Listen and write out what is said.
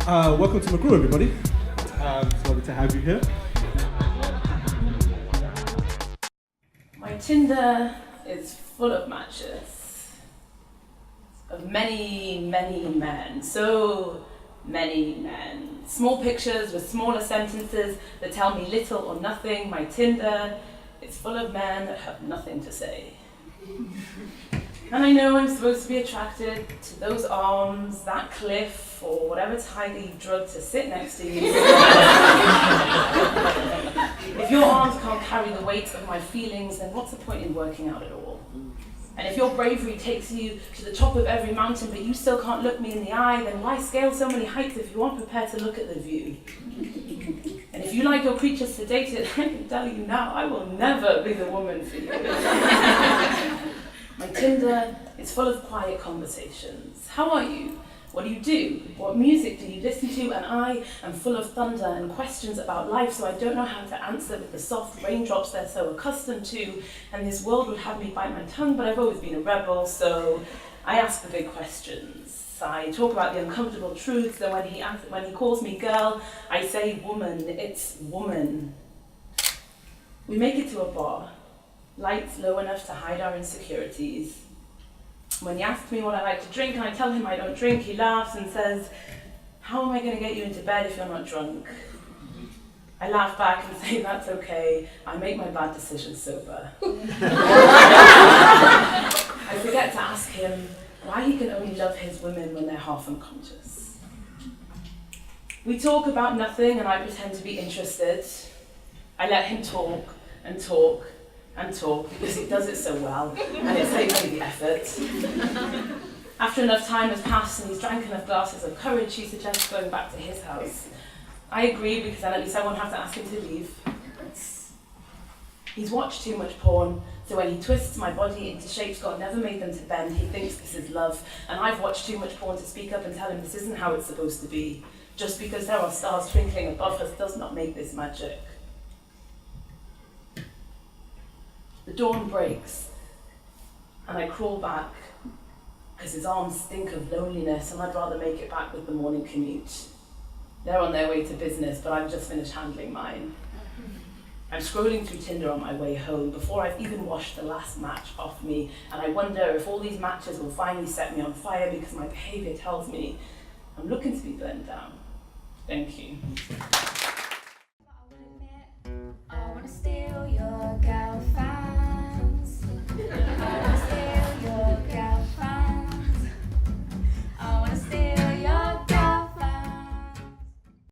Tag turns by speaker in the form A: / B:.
A: Welcome to Makrooh, everybody. It's lovely to have you here.
B: My Tinder is full of matches of many, many men. So many men. Small pictures with smaller sentences that tell me little or nothing. My Tinder is full of men that have nothing to say. And I know I'm supposed to be attracted to those arms, that cliff, or whatever tiger you've drugged to sit next to you. If your arms can't carry the weight of my feelings, then what's the point in working out at all? And if your bravery takes you to the top of every mountain, but you still can't look me in the eye, then why scale so many heights if you aren't prepared to look at the view? And if you like your creatures sedated, I can tell you now, I will never be the woman for you. My Tinder is full of quiet conversations. How are you? What do you do? What music do you listen to? And I am full of thunder and questions about life, so I don't know how to answer with the soft raindrops they're so accustomed to, and this world would have me bite my tongue, but I've always been a rebel, so I ask the big questions. I talk about the uncomfortable truths, and when he calls me girl, I say woman, it's woman. We make it to a bar. Lights low enough to hide our insecurities. When he asks me what I like to drink and I tell him I don't drink, he laughs and says, how am I going to get you into bed if you're not drunk? I laugh back and say, that's okay, I make my bad decisions sober. I forget to ask him why he can only love his women when they're half unconscious. We talk about nothing and I pretend to be interested. I let him talk and talk and talk because he does it so well and it saves me the effort. After enough time has passed and he's drank enough glasses of courage, he suggests going back to his house. I agree because then at least I won't have to ask him to leave. He's watched too much porn, so when he twists my body into shapes God never made them to bend, he thinks this is love. And I've watched too much porn to speak up and tell him this isn't how it's supposed to be. Just because there are stars twinkling above us does not make this magic. The dawn breaks, and I crawl back, because his arms stink of loneliness, and I'd rather make it back with the morning commute. They're on their way to business, but I've just finished handling mine. I'm scrolling through Tinder on my way home before I've even washed the last match off me, and I wonder if all these matches will finally set me on fire because my behavior tells me I'm looking to be burned down. Thank you.